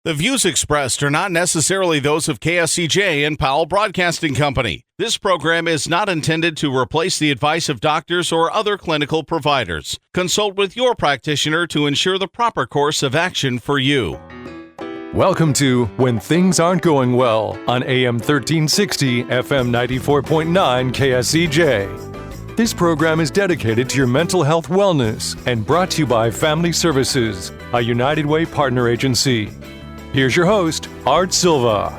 The views expressed are not necessarily those of KSCJ and Powell Broadcasting Company. This program is not intended to replace the advice of doctors or other clinical providers. Consult with your practitioner to ensure the proper course of action for you. Welcome to When Things Aren't Going Well on AM 1360, FM 94.9 KSCJ. This program is dedicated to your mental health wellness and brought to you by Family Services, a United Way partner agency. Here's your host, Art Silva.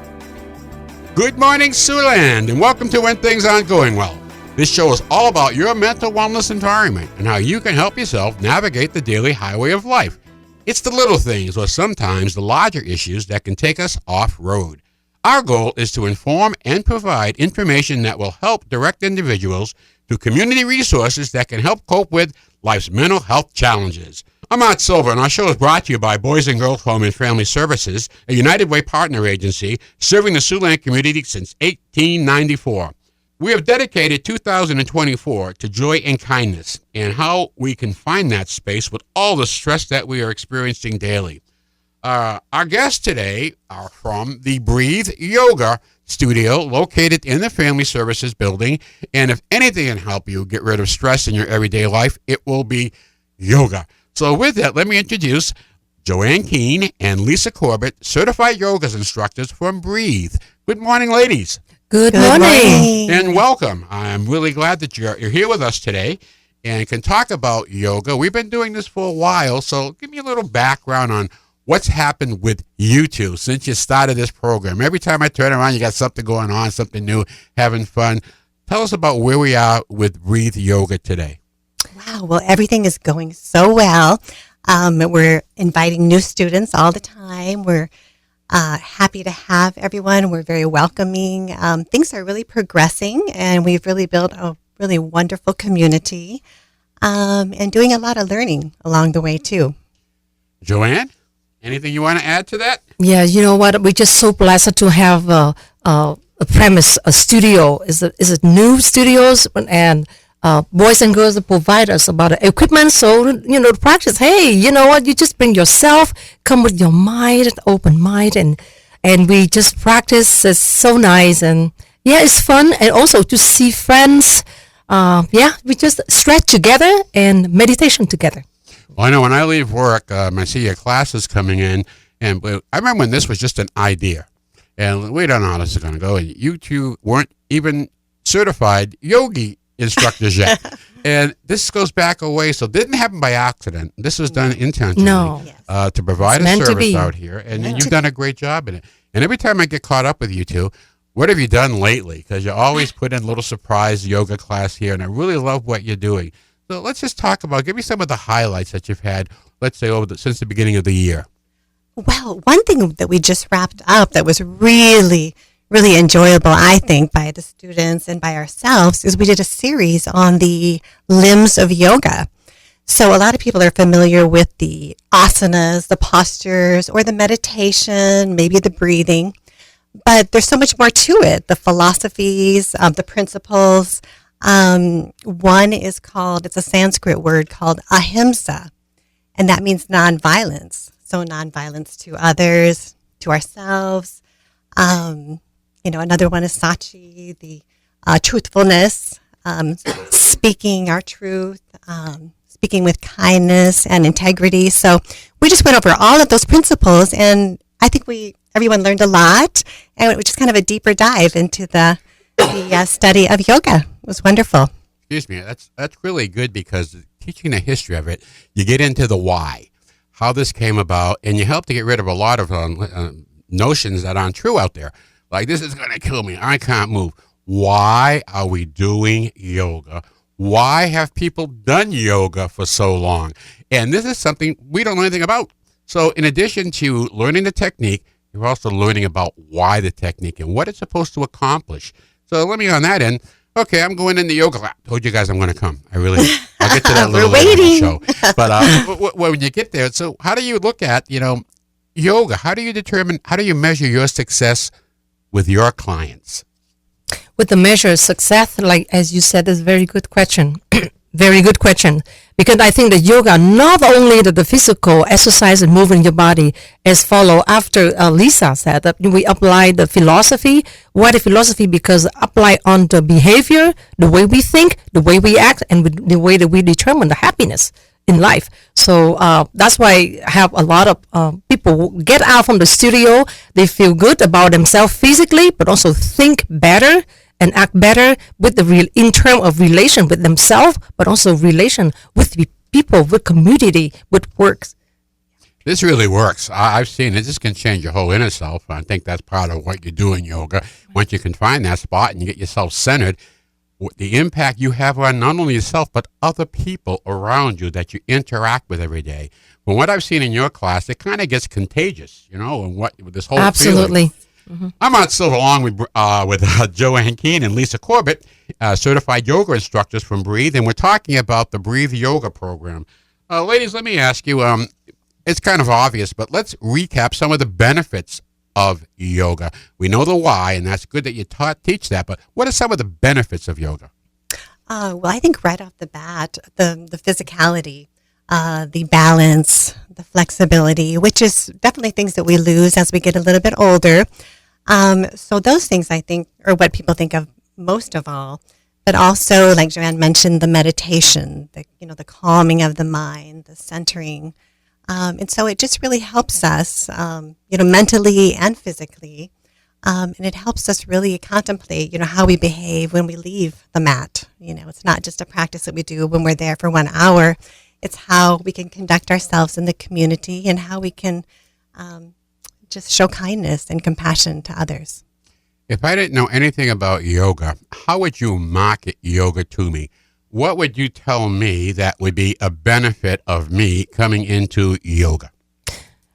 Good morning, Siouxland, and welcome to When Things Aren't Going Well. This show is all about your mental wellness environment and how you can help yourself navigate the daily highway of life. It's the little things, or sometimes the larger issues, that can take us off-road. Our goal is to inform and provide information that will help direct individuals to community resources that can help cope with life's mental health challenges. I'm Art Silva, and our show is brought to you by Boys and Girls Home and Family Services, a United Way partner agency serving the Siouxland community since 1894. We have dedicated 2024 to joy and kindness and how we can find that space with all the stress that we are experiencing daily. Our guests today are from the Breathe Yoga Studio located in the Family Services building, and if anything can help you get rid of stress in your everyday life, it will be yoga. So with that, let me introduce Joanne Keene and Lisa Corbett, certified yoga instructors from Breathe. Good morning, ladies. Good morning. And welcome. I'm really glad that you're here with us today and can talk about yoga. We've been doing this for a while, so give me a little background on what's happened with you two since you started this program. Every time I turn around, you got something going on, something new, having fun. Tell us about where we are with Breathe Yoga today. Wow, well, everything is going so well. We're inviting new students all the time. We're happy to have everyone. We're very welcoming. Things are really progressing, and we've really built a really wonderful community and doing a lot of learning along the way, too. Joanne, anything you want to add to that? Yeah, you know what? We're just so blessed to have a premise, a studio. Is it new studios and Boys and Girls provide us about the equipment, so to practice. Hey, you know what? You just bring yourself, come with your mind, open mind, and we just practice. It's so nice, and yeah, it's fun, and also to see friends. We just stretch together and meditation together. Well, I know when I leave work, I see your classes coming in, and I remember when this was just an idea, and we don't know how this is going to go. And you two weren't even certified yogi instructors yet. And this goes back a way, so it didn't happen by accident. This was done intentionally to provide a service out here, and you've done a great job in it. And every time I get caught up with you two, what have you done lately? Because you always put in a little surprise yoga class here, and I really love what you're doing. So let's just talk about, give me some of the highlights that you've had, let's say, since the beginning of the year. Well, one thing that we just wrapped up that was really enjoyable, I think, by the students and by ourselves is we did a series on the limbs of yoga. So a lot of people are familiar with the asanas, the postures, or the meditation, maybe the breathing. But there's so much more to it, the philosophies, the principles. One is it's a Sanskrit word called ahimsa, and that means nonviolence. So nonviolence to others, to ourselves. Another one is Sachi, the truthfulness, speaking our truth, speaking with kindness and integrity. So we just went over all of those principles, and I think everyone learned a lot, and it was just kind of a deeper dive into the study of yoga. It was wonderful. Excuse me, that's really good, because teaching the history of it, you get into the why, how this came about, and you help to get rid of a lot of notions that aren't true out there. Like, this is going to kill me, I can't move. Why are we doing yoga? Why have people done yoga for so long? And this is something we don't know anything about. So in addition to learning the technique, you're also learning about why the technique and what it's supposed to accomplish. So let me on that end. Okay, I'm going in the yoga class. Told you guys I'm going to come. I'll get to that a little later in the show. But when you get there, so how do you look at, yoga? How do you measure your success with your clients? With the measure of success, like as you said, is a very good question. Very good question. Because I think that yoga, not only the physical exercise and moving your body, as follow after Lisa said, that we apply the philosophy. Why the philosophy? Because apply on the behavior, the way we think, the way we act, and the way that we determine the happiness in life. So that's why I have a lot of people get out from the studio. They feel good about themselves physically, but also think better and act better with the in terms of relation with themselves, but also relation with the people, with community, with works. This really works. I've seen it. This can change your whole inner self. I think that's part of what you do in yoga. Once you can find that spot and you get yourself centered, the impact you have on not only yourself, but other people around you that you interact with every day. From what I've seen in your class, it kind of gets contagious, and what with this whole Absolutely. feeling. Mm-hmm. I'm on Silva along with Joanne Keene and Lisa Corbett, certified yoga instructors from Breathe, and we're talking about the Breathe Yoga program. Ladies, let me ask you, it's kind of obvious, but let's recap some of the benefits of yoga. We know the why, and that's good that you teach that, but what are some of the benefits of yoga? Well, I think right off the bat, the physicality, the balance, the flexibility, which is definitely things that we lose as we get a little bit older. So those things I think are what people think of most of all, but also like Joanne mentioned, the meditation, the calming of the mind, the centering. And so it just really helps us, mentally and physically. And it helps us really contemplate, how we behave when we leave the mat. It's not just a practice that we do when we're there for 1 hour. It's how we can conduct ourselves in the community and how we can just show kindness and compassion to others. If I didn't know anything about yoga, how would you market yoga to me? What would you tell me that would be a benefit of me coming into yoga?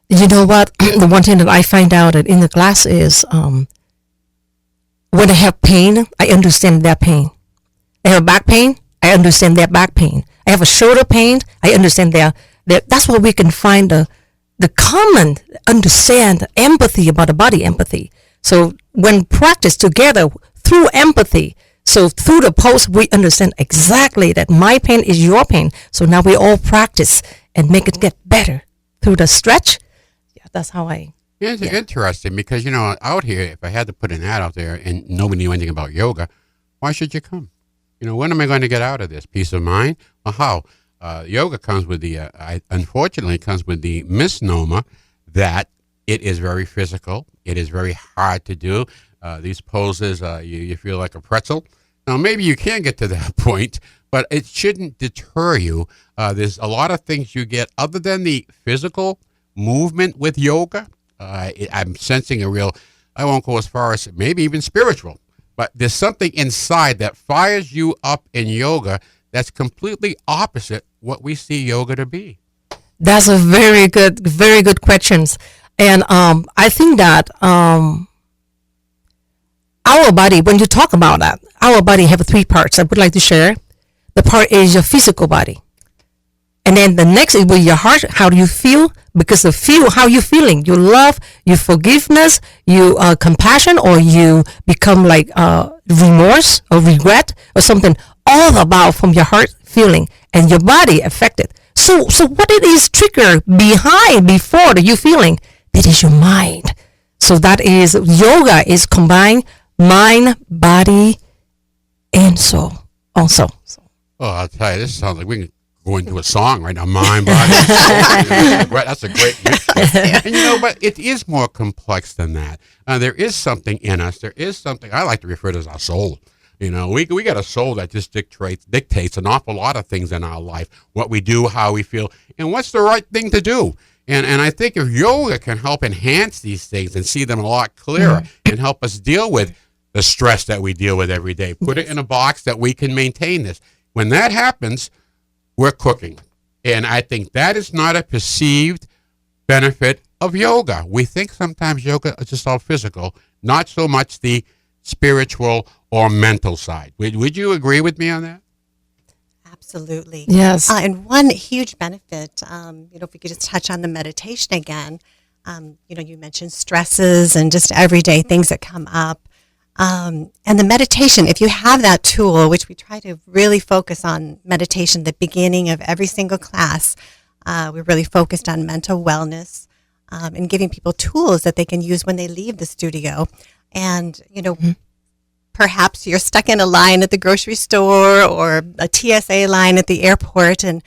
You know what? The one thing that I find out in the class is when I have pain, I understand their pain. I have back pain, I understand their back pain. I have a shoulder pain, I understand their that's where we can find the common understand empathy about the body empathy. So when practiced together through empathy, so through the pose, we understand exactly that my pain is your pain. So now we all practice and make it get better through the stretch. Yeah, that's how I. Yeah, it's interesting because, out here, if I had to put an ad out there and nobody knew anything about yoga, why should you come? When am I going to get out of this? Peace of mind? Well, how? Yoga comes with unfortunately, comes with the misnomer that it is very physical. It is very hard to do. These poses, you feel like a pretzel. Now, maybe you can get to that point, but it shouldn't deter you. There's a lot of things you get other than the physical movement with yoga. I'm sensing I won't go as far as maybe even spiritual, but there's something inside that fires you up in yoga that's completely opposite what we see yoga to be. That's a very good questions. And I think that our body, when you talk about that, our body have 3 parts I would like to share. The part is your physical body. And then the next is with your heart. How do you feel? Because how you feeling? You love, you forgiveness, you compassion, or you become like remorse or regret or something. All about from your heart feeling and your body affected. So what it is trigger before the you feeling? That is your mind. So that is yoga is combined mind, body, and soul also. So. Oh, I'll tell you, this sounds like we can go into a song right now. Mind, body, soul. That's a great mix. And but it is more complex than that. There is something in us. There is something I like to refer to as our soul. We got a soul that just dictates an awful lot of things in our life, what we do, how we feel, and what's the right thing to do. And I think if yoga can help enhance these things and see them a lot clearer and help us deal with the stress that we deal with every day, put it in a box that we can maintain this. When that happens, we're cooking. And I think that is not a perceived benefit of yoga. We think sometimes yoga is just all physical, not so much the spiritual or mental side. Would you agree with me on that? Absolutely. Yes. And one huge benefit, if we could just touch on the meditation again, you mentioned stresses and just everyday things that come up. And the meditation, if you have that tool, which we try to really focus on meditation, the beginning of every single class, we're really focused on mental wellness and giving people tools that they can use when they leave the studio. And, perhaps you're stuck in a line at the grocery store or a TSA line at the airport, and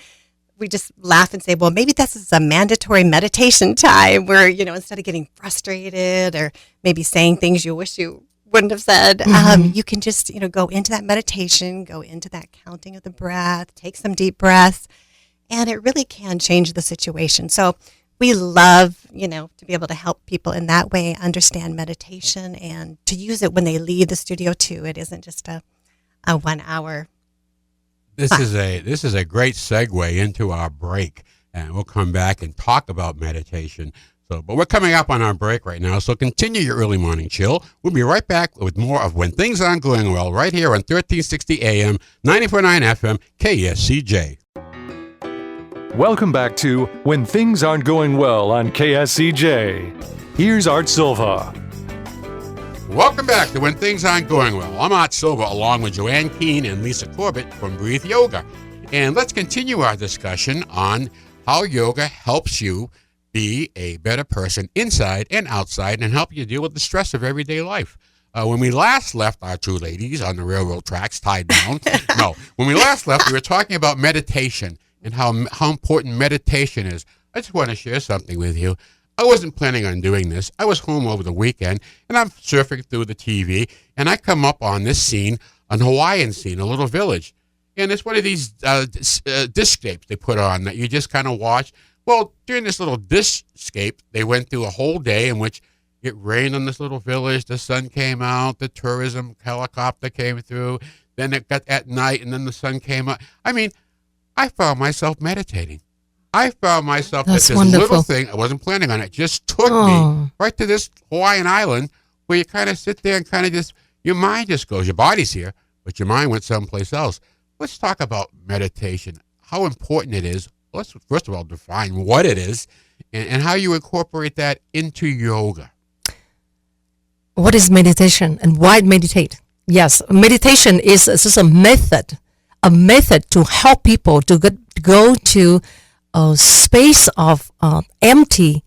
we just laugh and say, well, maybe this is a mandatory meditation time where, instead of getting frustrated or maybe saying things you wish you wouldn't have said, you can just, go into that meditation, go into that counting of the breath, take some deep breaths, and it really can change the situation. So we love, to be able to help people in that way understand meditation and to use it when they leave the studio too. It isn't just a 1 hour. This is a great segue into our break, and we'll come back and talk about meditation. But we're coming up on our break right now, so continue your early morning chill. We'll be right back with more of When Things Aren't Going Well right here on 1360 AM, 90.9 FM, KSCJ. Welcome back to When Things Aren't Going Well on KSCJ. Here's Art Silva. Welcome back to When Things Aren't Going Well. I'm Art Silva along with Joanne Keene and Lisa Corbett from Breathe Yoga. And let's continue our discussion on how yoga helps you be a better person inside and outside and help you deal with the stress of everyday life. When we last left our two ladies on the railroad tracks tied down, when we last left, we were talking about meditation and how important meditation is. I just want to share something with you. I wasn't planning on doing this. I was home over the weekend, and I'm surfing through the TV, and I come up on this scene, an Hawaiian scene, a little village. And it's one of these discscapes they put on that you just kind of watch. Well, during this little discscape, they went through a whole day in which it rained on this little village, the sun came out, the tourism helicopter came through, then it got at night, and then the sun came up. I mean, I found myself meditating. I found myself at this little thing, I wasn't planning on it, just took me right to this Hawaiian island where you kind of sit there and kind of just, your mind just goes, your body's here, but your mind went someplace else. Let's talk about meditation, how important it is. Let's first of all define what it is and how you incorporate that into yoga. What is meditation and why meditate? Yes, meditation is just a method to help people to go to a space of empty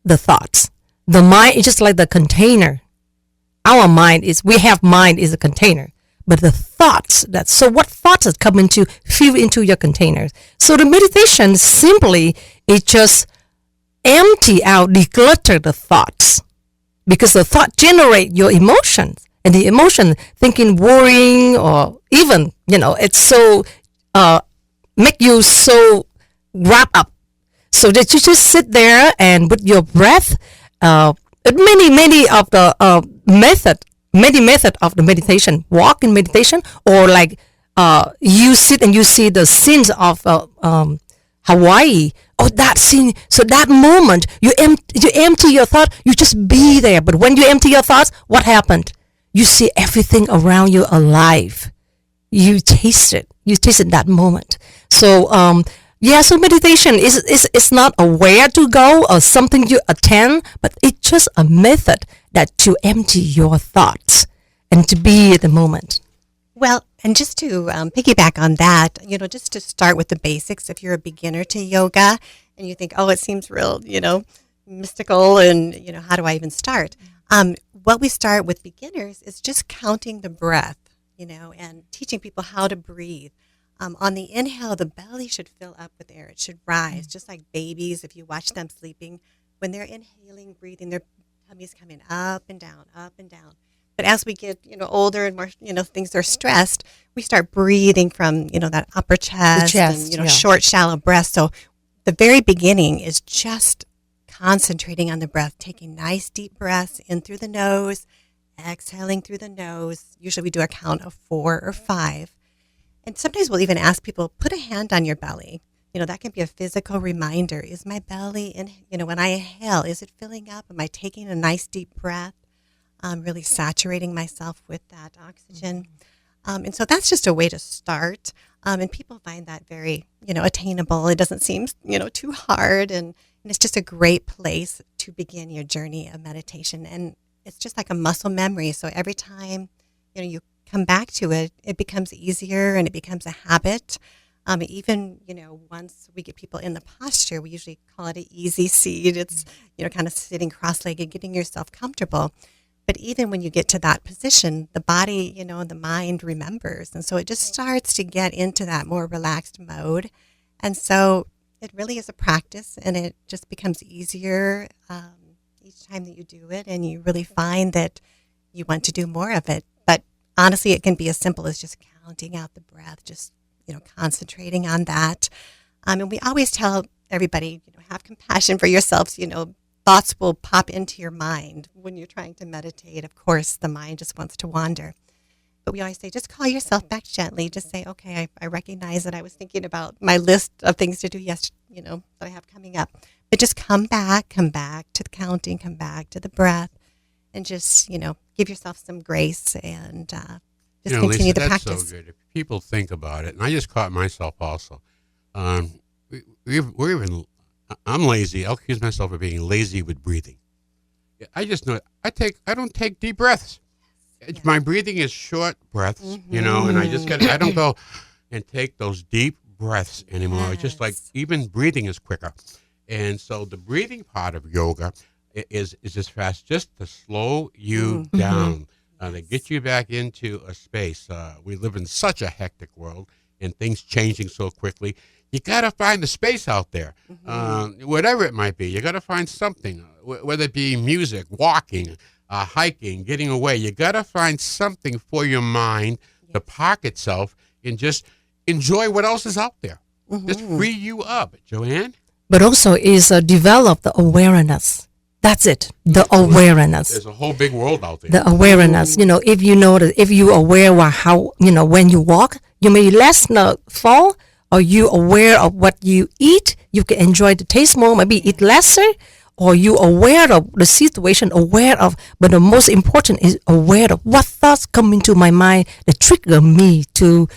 the thoughts. The mind is just like the container. Our mind is a container, but the thoughts what thoughts that come into fill into your containers. So the meditation simply is just empty out, declutter the thoughts, because the thought generate your emotions, and the emotion, thinking, worrying, or even it's so make you so wrap up, so that you just sit there and with your breath. Many of the method of the meditation, walk in meditation, or like you sit and you see the scenes of Hawaii. Oh, that scene. So that moment, you empty your thought. You just be there. But when you empty your thoughts, what happened? You see everything around you alive. You taste it. You taste it that moment. So so meditation is not a where to go or something you attend, but it's just a method that to empty your thoughts and to be at the moment. Well, and just to piggyback on that, just to start with the basics, if you're a beginner to yoga and you think, oh, it seems real, mystical and, how do I even start? What we start with beginners is just counting the breath, and teaching people how to breathe. On the inhale, the belly should fill up with air. It should rise, just like babies. If you watch them sleeping, when they're inhaling, breathing, their tummy's coming up and down, up and down. But as we get, older and more, things are stressed, we start breathing from, that upper chest and, short, shallow breath. So the very beginning is just concentrating on the breath, taking nice deep breaths in through the nose, exhaling through the nose. Usually we do a count of 4 or 5. And sometimes we'll even ask people, put a hand on your belly. That can be a physical reminder. Is my belly, when I inhale, is it filling up? Am I taking a nice deep breath? Really saturating myself with that oxygen. And so that's just a way to start. And people find that very, attainable. It doesn't seem, too hard. And it's just a great place to begin your journey of meditation. And it's just like a muscle memory. So every time, you come back to it, it becomes easier and it becomes a habit. Even, once we get people in the posture, we usually call it an easy seat. It's, kind of sitting cross-legged, getting yourself comfortable. But even when you get to that position, the body, the mind remembers. And so it just starts to get into that more relaxed mode. And so it really is a practice, and it just becomes easier each time that you do it. And you really find that you want to do more of it. But honestly, it can be as simple as just counting out the breath, just, concentrating on that. And we always tell everybody, have compassion for yourselves. Thoughts will pop into your mind when you're trying to meditate. Of course, the mind just wants to wander. But we always say, just call yourself back gently. Just say, okay, I recognize that I was thinking about my list of things to do yesterday, that I have coming up. But just come back to the counting, come back to the breath, and just, give yourself some grace and just continue Lisa, the that's practice. so good. If people think about it, and I just caught myself also. We're even. I'm lazy. I'll accuse myself of being lazy with breathing. I just know I don't take deep breaths. My breathing is short breaths, and I don't go and take those deep breaths anymore. Yes. It's just like even breathing is quicker. And so the breathing part of yoga is just fast, just to slow you down, to get you back into a space. We live in such a hectic world and things changing so quickly. You got to find the space out there, whatever it might be. You got to find something, whether it be music, walking, hiking, getting away. You got to find something for your mind to park itself and just enjoy what else is out there. Just free you up, Joanne. But also is develop the awareness. That's it. The awareness. There's a whole big world out there. The awareness. If you know that, if you aware of how, when you walk, you may less fall. Are you aware of what you eat? You can enjoy the taste more, maybe eat lesser. Or you aware of the situation, but the most important is aware of what thoughts come into my mind that trigger me to,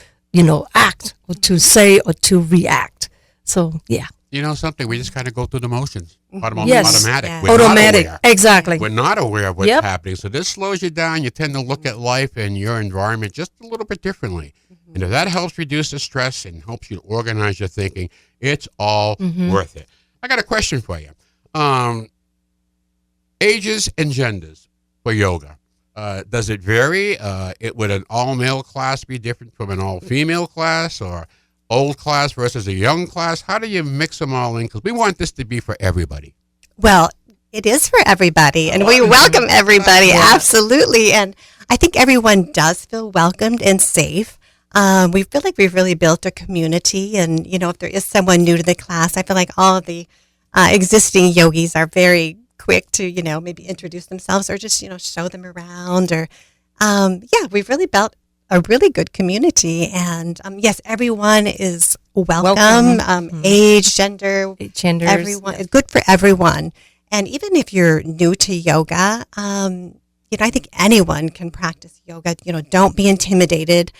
act or to say or to react. So, yeah. Something, we just kind of go through the motions. Yes. Automatic. Yeah. We're Automatic. not aware. Exactly. We're not aware of what's Yep. happening. So this slows you down. You tend to look at life and your environment just a little bit differently. And if that helps reduce the stress and helps you organize your thinking, it's all worth it. I got a question for you. Ages and genders for yoga. Does it vary? Would an all-male class be different from an all-female class, or old class versus a young class? How do you mix them all in? Because we want this to be for everybody. Well, it is for everybody, and we welcome everybody, absolutely. And I think everyone does feel welcomed and safe. We feel like we've really built a community, and, if there is someone new to the class, I feel like all of the existing yogis are very quick to, maybe introduce themselves or just, show them around. Or, we've really built a really good community. And, yes, everyone is welcome. Age, gender, Genders, everyone. It's good for everyone. And even if you're new to yoga, I think anyone can practice yoga. Don't be intimidated.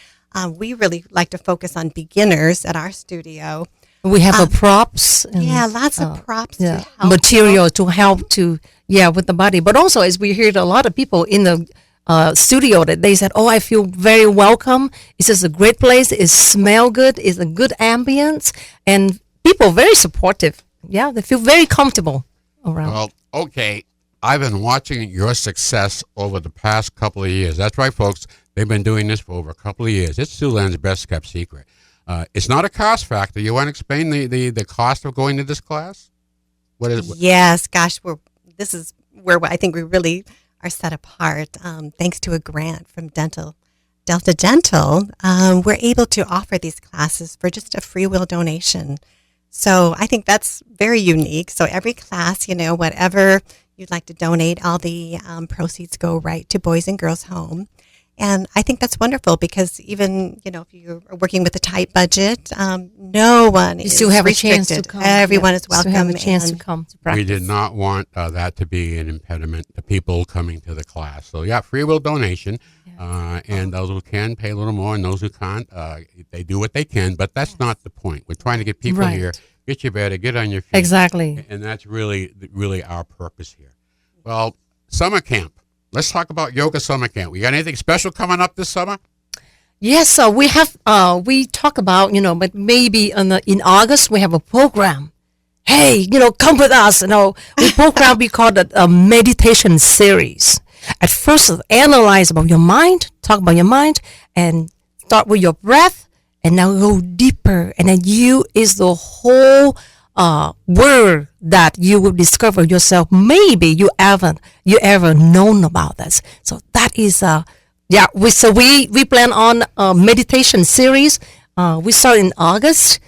We really like to focus on beginners at our studio. We have props. And, lots of props to help. material to help to, with the body. But also, as we heard a lot of people in the studio that they said, I feel very welcome. It's just a great place. It smells good. It's a good ambience. And people very supportive. Yeah, they feel very comfortable around. Well, okay. I've been watching your success over the past couple of years. That's right, folks. They've been doing this for over a couple of years. It's Siouxland's best kept secret. It's not a cost factor. You want to explain the cost of going to this class? What is it? Yes, gosh, this is where I think we really are set apart. Thanks to a grant from Delta Dental, we're able to offer these classes for just a free will donation. So I think that's very unique. So every class, whatever you'd like to donate, all the proceeds go right to Boys and Girls Home. And I think that's wonderful because even, if you're working with a tight budget, no one is still have restricted. a chance to come. Everyone is welcome. Still have a chance to come to practice. We did not want that to be an impediment to people coming to the class. So, free will donation. And those who can pay a little more, and those who can't, they do what they can. But that's not the point. We're trying to get people here, get you better, get on your feet. Exactly. And that's really our purpose here. Well, summer camp. let's talk about yoga summer camp. We got anything special coming up this summer? Yes, so we have, we talk about, but maybe in August we have a program. Hey, come with us. We program, we call it a meditation series. At first, analyze about your mind, talk about your mind, and start with your breath, and now go deeper. And then you is the whole word that you will discover yourself. Maybe you ever known about this. So that is we plan on a meditation series. We start in August,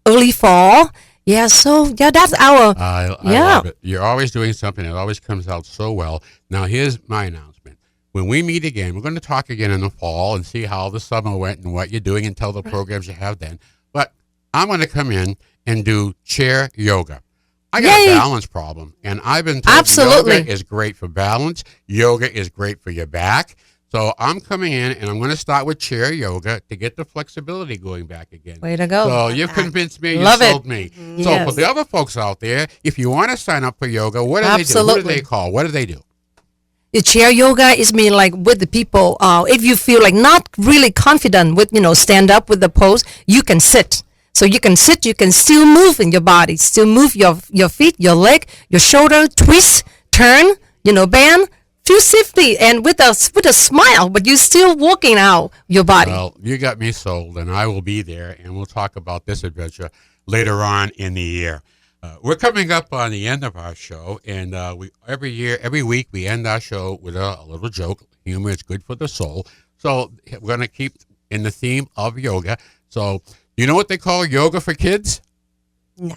early fall. Yeah, so that's our. I love it. You're always doing something. It always comes out so well. Now, here's my announcement. When we meet again, we're going to talk again in the fall and see how the summer went and what you're doing and tell the programs you have then. But I'm going to come in and do chair yoga. I got a balance problem, and I've been told yoga is great for balance. Yoga is great for your back. So I'm coming in, and I'm going to start with chair yoga to get the flexibility going back again. Way to go. So you've convinced me. You sold me. Mm-hmm. So Yes. for the other folks out there, if you want to sign up for yoga, what do they do? What do they call? What do they do? The chair yoga is mean like with the people. If you feel like not really confident with, stand up with the pose, you can sit. So you can sit, you can still move in your body, still move your feet, your leg, your shoulder, twist, turn, bend. Feel safely and with a smile, but you're still walking out your body. Well, you got me sold, and I will be there, and we'll talk about this adventure later on in the year. We're coming up on the end of our show, and every week, we end our show with a little joke. Humor is good for the soul. So we're going to keep in the theme of yoga. So you know what they call yoga for kids? No.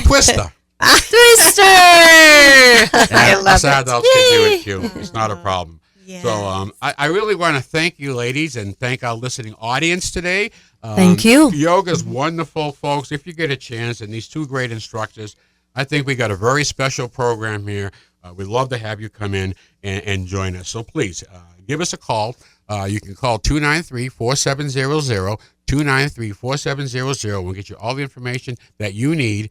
Twister. Twister! I love us it. adults can do it too. It's not a problem. Yes. So I really want to thank you, ladies, and thank our listening audience today. Thank you. Yoga's wonderful, folks. If you get a chance, and these two great instructors, I think we got a very special program here. We'd love to have you come in and join us. So please give us a call. You can call 293-4700. 293-4700. We'll get you all the information that you need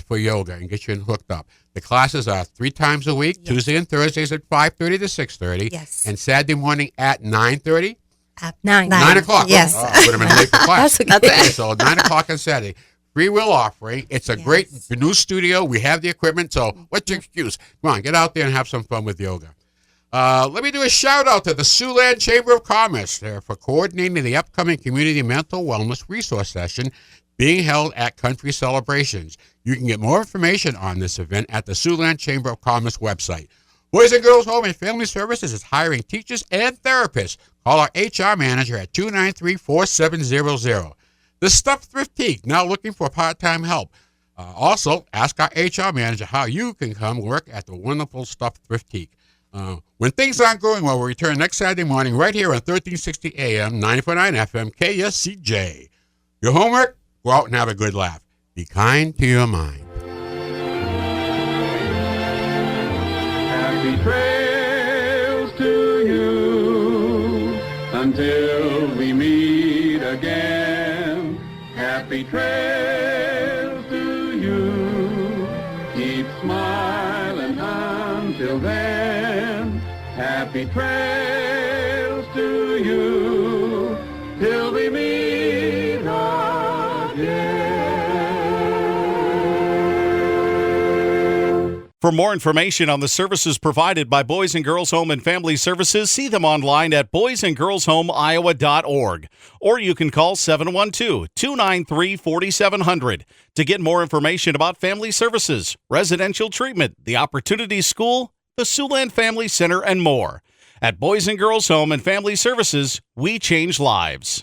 for yoga and get you hooked up. The classes are 3 times a week, Tuesday and Thursdays at 5:30 to 6:30. Yes. And Saturday morning at 9:30. At 9. 9 o'clock. Yes. Oh, would have been late for class. That's okay. So 9 o'clock on Saturday. Free will offering. It's a great new studio. We have the equipment. So what's your excuse? Come on, get out there and have some fun with yoga. Let me do a shout out to the Siouxland Chamber of Commerce for coordinating the upcoming Community Mental Wellness Resource Session being held at Country Celebrations. You can get more information on this event at the Siouxland Chamber of Commerce website. Boys and Girls Home and Family Services is hiring teachers and therapists. Call our HR manager at 293-4700. The Stuffed Thriftique, now looking for part-time help. Also, ask our HR manager how you can come work at the wonderful Stuffed Thriftique. When things aren't going well, we'll return next Saturday morning right here on 1360 AM, 949 FM, KSCJ. Your homework? Go out and have a good laugh. Be kind to your mind. Happy trails to you until we meet again. Happy trails to you. Keep smiling until then. Happy trails to you till we meet again. For more information on the services provided by Boys and Girls Home and Family Services, see them online at boysandgirlshomeiowa.org. Or you can call 712-293-4700 to get more information about family services, residential treatment, the Opportunity School, the Siouxland Family Center, and more. At Boys and Girls Home and Family Services, we change lives.